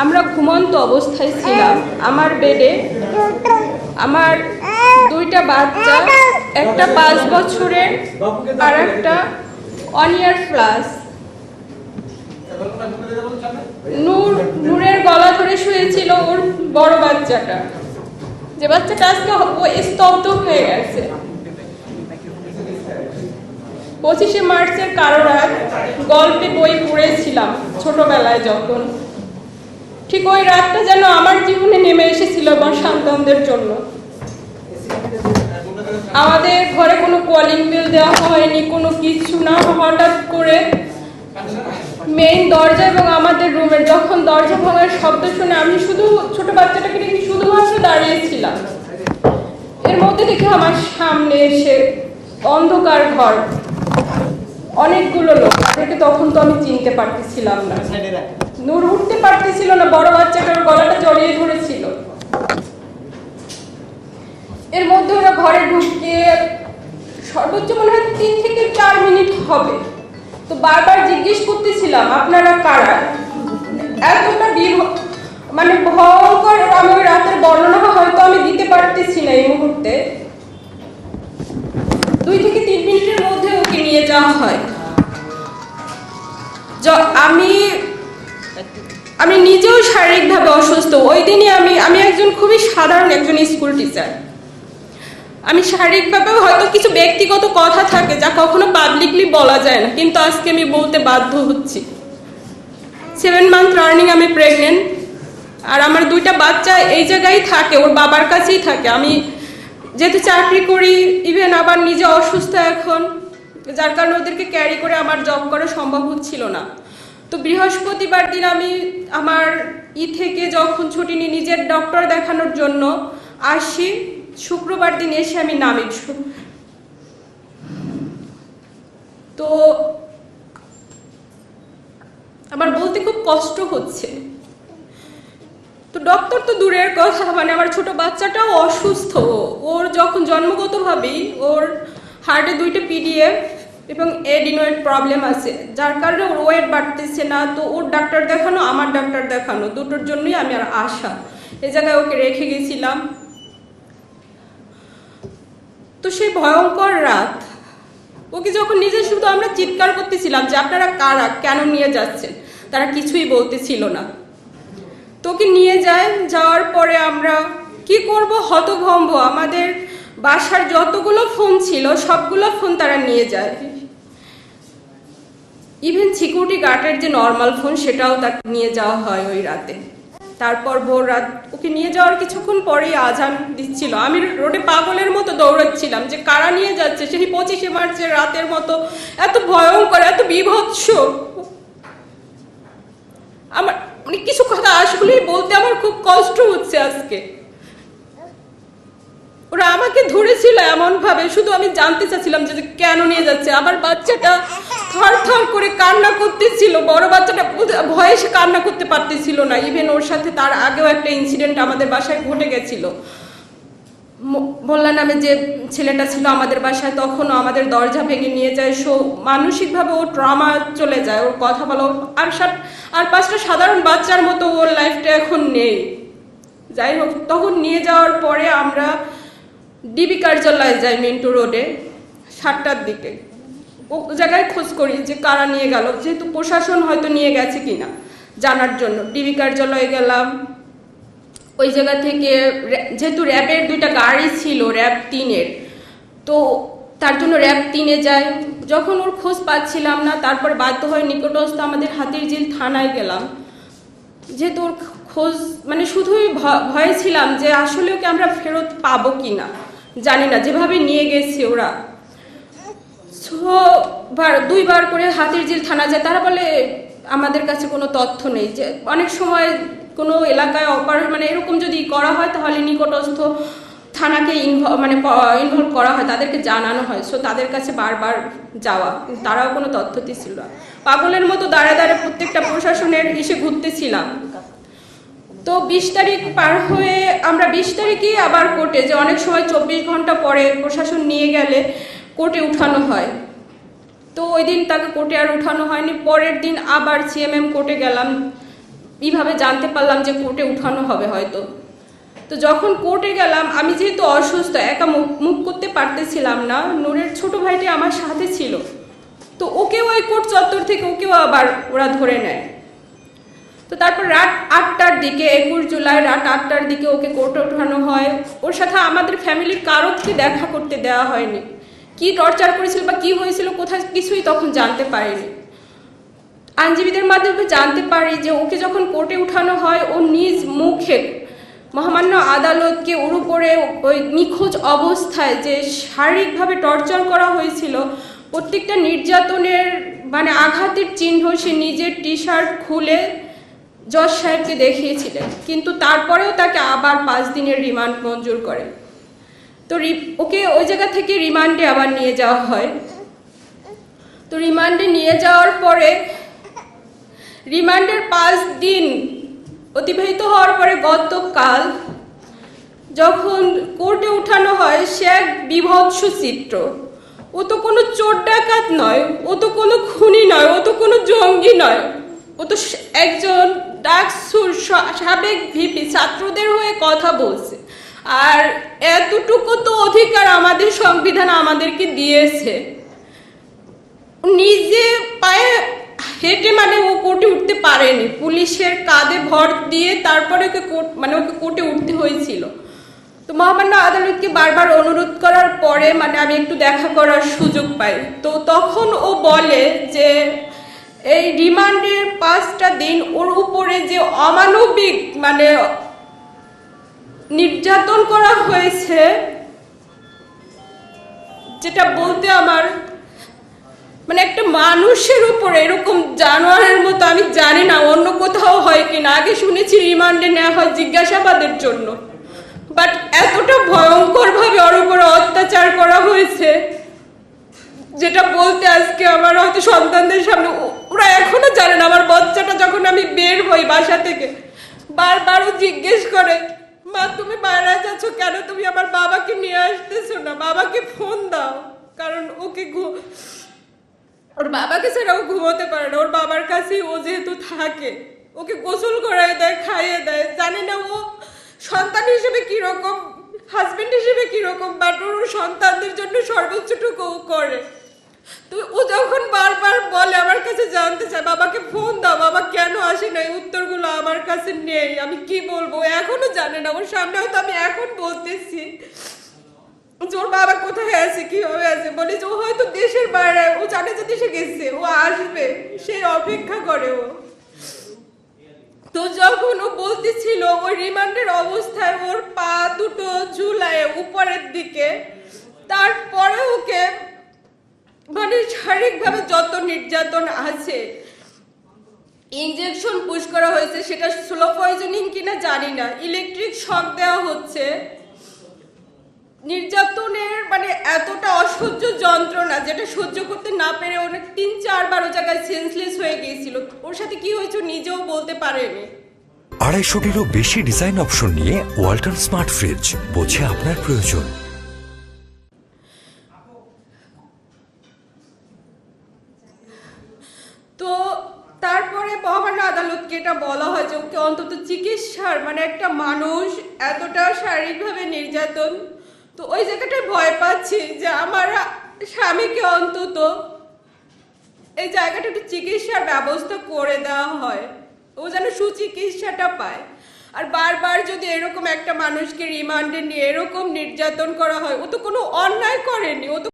আমরা ঘুমন্ত অবস্থায় ছিলাম। আমার বেডে আমার দুইটা বাচ্চা, একটা 5 বছরের আর একটা 1 year প্লাস। নূরের গলা ধরে শুয়েছিল ওর বড় বাচ্চাটা, যে বাচ্চাটা আজকে স্তব্ধ হয়ে গেছে। 25শে মার্চের কারো রাত গল্পে বই পড়েছিলাম ছোটবেলায় যখন, ঠিক ওই রাতটা যেন আমার জীবনে নেমে এসেছিল আমার সন্তানদের জন্য। আমাদের ঘরে কোনো কলিং বেল দেওয়া হয়নি, কোনো কিছু না। হঠাৎ করে মেইন দরজা এবং আমাদের রুমের যখন দরজা ভাঙার শব্দ শুনে আমি শুধু ছোট বাচ্চাটাকে দেখে শুধুমাত্র দাঁড়িয়েছিলাম। এর মধ্যে দেখে আমার সামনে এসে অন্ধকার ঘর, অনেকগুলো লোক, তাদেরকে তখন তো আমি চিনতে পারতেছিলাম না। নূর উঠতে পারতেছিল না, বড় বাচ্চাটার গলাটা জড়িয়ে ধরেছিল। এর মধ্যে ওরা ঘরে ঢুকে সর্বোচ্চ মনে হয় 3 থেকে 4 মিনিট হবে। তো বারবার জিজ্ঞেস করতেছিলাম আপনারা কারা। এতটা মানে ভয়ঙ্কর, আমি ওই রাতের বর্ণনা হয়তো আমি দিতে পারতেছি না এই মুহূর্তে। 2 থেকে 3 মিনিটের মধ্যে ওকে নিয়ে যাওয়া হয়। আমি নিজেও শারীরিকভাবে অসুস্থ। ওই দিনই আমি একজন খুবই সাধারণ একজন স্কুল টিচার। আমি শারীরিকভাবেও হয়তো কিছু ব্যক্তিগত কথা থাকে যা কখনো পাবলিকলি বলা যায় না, কিন্তু আজকে আমি বলতে বাধ্য হচ্ছি। 7 মান্থ রানিং আমি প্রেগনেন্ট, আর আমার 2টা বাচ্চা এই জায়গায় থাকে, ওর বাবার কাছেই থাকে। আমি যেহেতু চাকরি করি, ইভেন আবার নিজে অসুস্থ এখন, যার কারণে ওদেরকে ক্যারি করে আমার জব করা সম্ভব হচ্ছিল না। তো বৃহস্পতিবার দিন আমি আমার থেকে যখন ছুটি নিয়ে নিজের ডক্টর দেখানোর জন্য আসি, শুক্রবার দিন এসে আমি নামি। তো আমার বলতে খুব কষ্ট হচ্ছে। তো ডক্টর তো দূরের কথা, মানে আমার ছোট বাচ্চাটাও অসুস্থ। ওর যখন জন্মগতভাবেই ওর হার্টে 2টা PDF এবং এডিনয়েড প্রবলেম আছে, যার কারণে ওর ওয়েট বাড়তেছে না। তো ওর ডাক্তার দেখানো, আমার ডাক্তার দেখানো, দুটোর জন্যই আমি আর আসা। এই জায়গায় ওকে রেখে গেছিলাম। তো সেই ভয়ঙ্কর রাত, ওকে যখন নিজে শুধু আমরা চিৎকার করতেছিলাম যে আপনারা কারা, কেন নিয়ে যাচ্ছেন, তারা কিছুই বলতেছিল না। তোকে নিয়ে যায়, যাওয়ার পরে আমরা কি করব, হতভম্ব। আমাদের বাসার যতগুলো ফোন ছিল সবগুলো ফোন তারা নিয়ে যায়। ইভেন সিকিউরিটি গার্ডের যে নর্মাল ফোন সেটাও তাকে নিয়ে যাওয়া হয় ওই রাতে। তারপর ভোর রাত ওকে নিয়ে যাওয়ার কিছুক্ষণ পরেই আজান দিচ্ছিল। আমি রোডে পাগলের মতো দৌড়াচ্ছিলাম যে কারা নিয়ে যাচ্ছে। সেই 25শে মার্চের রাতের মতো এত ভয়ঙ্কর, এত বীভৎস। আমার মানে কিছু কথা আসলেই বলতে আমার খুব কষ্ট হচ্ছে আজকে। ওরা আমাকে ধরেছিল এমন ভাবে, শুধু আমি জানতে চাচ্ছিলাম যে কেন নিয়ে যাচ্ছে। আবার বাচ্চাটা থর থর করে কান্না করতেছিল, বড় বাচ্চাটা ভয়ে সে কান্না করতে পারতেছিল না। ইভেন ওর সাথে তার আগেও একটা ইনসিডেন্ট আমাদের বাসায় ঘটে গেছিল। মোল্লা নামে যে ছেলেটা ছিল আমাদের বাসায়, তখনও আমাদের দরজা ভেঙে নিয়ে যায়। মানসিকভাবে ও ট্রমা চলে যায়, ওর কথা বলো। আর 5টা সাধারণ বাচ্চার মতো ওর লাইফটা এখন নেই। যাই হোক, তখন নিয়ে যাওয়ার পরে আমরা ডিবি কার্যালয়ে যাই মিন্টু রোডে 7টার দিকে। ও জায়গায় খোঁজ করি যে কারা নিয়ে গেল, যেহেতু প্রশাসন হয়তো নিয়ে গেছে কিনা জানার জন্য ডিবি কার্যালয়ে গেলাম। ওই জায়গা থেকে যেহেতু র্যাবের 2টা গাড়ি ছিল, র্যাব 3-এর, তো তার জন্য র্যাব 3-এ যায়। যখন ওর খোঁজ পাচ্ছিলাম না, তারপর বাধ্য হয়ে নিকটস্থ আমাদের হাতিরঝিল থানায় গেলাম। যেহেতু ওর খোঁজ মানে শুধুই ভয়ে ছিলাম যে আসলে ওকে আমরা ফেরত পাবো কিনা, জানি না, যেভাবে নিয়ে গেছে ওরা। 2বার করে হাতিরঝিল থানা যায়। তারা বলে আমাদের কাছে কোনো তথ্য নেই। যে অনেক সময় কোনো এলাকায় মানে এরকম যদি করা হয় তাহলে নিকটস্থ থানাকে ইনভলভ করা হয়, তাদেরকে জানানো হয়। সো তাদের কাছে বারবার যাওয়া, তারাও কোনো তথ্য দিচ্ছিল না। পাগলের মতো দাঁড়ে দাঁড়ে প্রত্যেকটা প্রশাসনের এসে ঘুরতেছিলাম। তো 20 তারিখ পার হয়ে আমরা 20 তারিখেই আবার কোর্টে, যে অনেক সময় 24 ঘন্টা পরে প্রশাসন নিয়ে গেলে কোর্টে উঠানো হয়। তো ওই দিন তাকে কোর্টে আর উঠানো হয়নি। পরের দিন আবার CMM কোর্টে গেলাম এইভাবে জানতে পারলাম যে কোর্টে উঠানো হবে হয়তো। তো যখন কোর্টে গেলাম, আমি যেহেতু অসুস্থ, একা মুভ করতে পারতেছিলাম না, নূরের ছোট ভাইটি আমার সাথে ছিল। তো ওকেও ওই কোর্ট চত্বর থেকে ওকেও আবার ওরা ধরে নেয়। তো তারপর রাত 8টার দিকে, 21 জুলাই রাত 8টার দিকে ওকে কোর্টে ওঠানো হয়। ওর সাথে আমাদের ফ্যামিলির কারোকে দেখা করতে দেওয়া হয়নি। কি টর্চার করেছিল বা কি হয়েছিল কোথায় কিছুই তখন জানতে পারিনি। আইনজীবীদের মাধ্যমে জানতে পারি যে ওকে যখন কোর্টে উঠানো হয়, ও নিজ মুখে মহামান্য আদালতকে ওর উপরে ওই নিখোঁজ অবস্থায় যে শারীরিকভাবে টর্চার করা হয়েছিল, প্রত্যেকটা নির্যাতনের মানে আঘাতের চিহ্ন সে নিজের টি শার্ট খুলে জজ সাহেবকে দেখিয়েছিলেন। কিন্তু তারপরেও তাকে আবার 5 দিনের রিমান্ড মঞ্জুর করে। তো ওকে ওই জায়গা থেকে রিমান্ডে আবার নিয়ে যাওয়া হয়। তো রিমান্ডে নিয়ে যাওয়ার পরে রিমান্ডের 5 দিন অতিবাহিত হওয়ার পরে গতকাল যখন কোর্টে উঠানো হয়, সে এক বিভৎস চিত্র। ও তো কোনো চোর ডাকাত নয়, ও তো কোনো খুনি নয়, ও তো কোনো জঙ্গি নয়, ও তো একজন ডাকসুর সাবেক ভিপি, ছাত্রদের হয়ে কথা বলছে। আর এতটুকু তো অধিকার আমাদের সংবিধান আমাদেরকে দিয়েছে। নিজে পায়ে হেঁটে মানে ও কোর্টে উঠতে পারেনি, পুলিশের কাঁধে ভর দিয়ে তারপরে ওকে কোর্টে উঠতে হয়েছিল। তো মহামান্য আদালতকে বারবার অনুরোধ করার পরে মানে আমি একটু দেখা করার সুযোগ পাই। তো তখন ও বলে যে এই রিমান্ডের 5টা দিন ওর উপরে যে অমানবিক মানে নির্যাতন করা হয়েছে, যেটা বলতে আমার মানে একটা মানুষের উপরে এরকম জানোয়ারের মতো, আমি জানি না অন্য কোথাও হয় কিনা। আগে শুনেছি রিমান্ডে নেওয়া হয় জিজ্ঞাসাবাদের জন্য, বাট এতটা ভয়ঙ্কর ভাবে ওর উপরে অত্যাচার করা হয়েছে যেটা বলতে আজকে আমার হয়তো সন্তানদের সামনে, ওরা এখনো জানে না। আমার বাচ্চাটা যখন আমি বের হই বাসা থেকে, বারবারও জিজ্ঞেস করে, মা তুমি বাইরে যাচ্ছ কেন, তুমি আমার বাবাকে নিয়ে আসতেছো না, বাবাকে ফোন দাও। কারণ ওকে ওর বাবাকে ছাড়া ও ঘুমোতে পারে না, ওর বাবার কাছেই ও যেহেতু থাকে। ওকে গোসল করায় দেয়, খাইয়ে দেয়। জানি না ও সন্তান হিসেবে কিরকম, হাজবেন্ড হিসেবে কিরকম, বাট ওর সন্তানদের জন্য সর্বোচ্চটুকু ও করে। তো ও যখন বারবার বলে, আমার কাছে জানতে চায়, বাবাকে ফোন দাও, বাবা কেন আসে না, এই উত্তরগুলো আমার কাছে নেই। আমি কি বলবো, এখনো জানে না। ওর সামনে হয়তো আমি এখন বলতেছি ওর বাবা কোথায় আছে, কিভাবে আছে, বলি যে ও হয়তো দেশের বাইরে, ও জানে যে দেশে গেছে, ও আসবে, সেই অপেক্ষা করে ও। তো যখন ও বলতেছিল ওই রিমান্ডের অবস্থায় ওর পা দুটো ঝুলায় উপরের দিকে, তারপরে ওকে মানে শারীরিকভাবে যত নির্যাতন আছে, ইনজেকশন পুশ করা হয়েছে, সেটা স্লো পয়জনিং কিনা জানি না, ইলেকট্রিক শক দেওয়া হচ্ছে। নির্যাতনের মানে এতটা অসহ্য যন্ত্রণা যেটা সহ্য করতে না পেরে অনেক 3-4 বার ও জায়গায় সেন্সলেস হয়ে গিয়েছিল। ওর সাথে কি হয়েছে নিজেও বলতে পারেনি। 250-টিরও বেশি ডিজাইন অপশন নিয়ে ওয়ালটন স্মার্ট ফ্রিজ, বোঝে আপনার প্রয়োজন। তো তারপরে মহামান্য আদালতকে এটা বলা হয় যে ওকে অন্তত চিকিৎসার মানে একটা মানুষ এতটা শারীরিকভাবে নির্যাতন, তো ওই জায়গাটায় ভয় পাচ্ছি যে আমার স্বামীকে অন্তত এই জায়গাটা একটু চিকিৎসার ব্যবস্থা করে দেওয়া হয়, ও যেন সুচিকিৎসাটা পায়। আর বারবার যদি এরকম একটা মানুষকে রিমান্ডে নিয়ে এরকম নির্যাতন করা হয়, ও তো কোনো অন্যায় করেনি, ও তো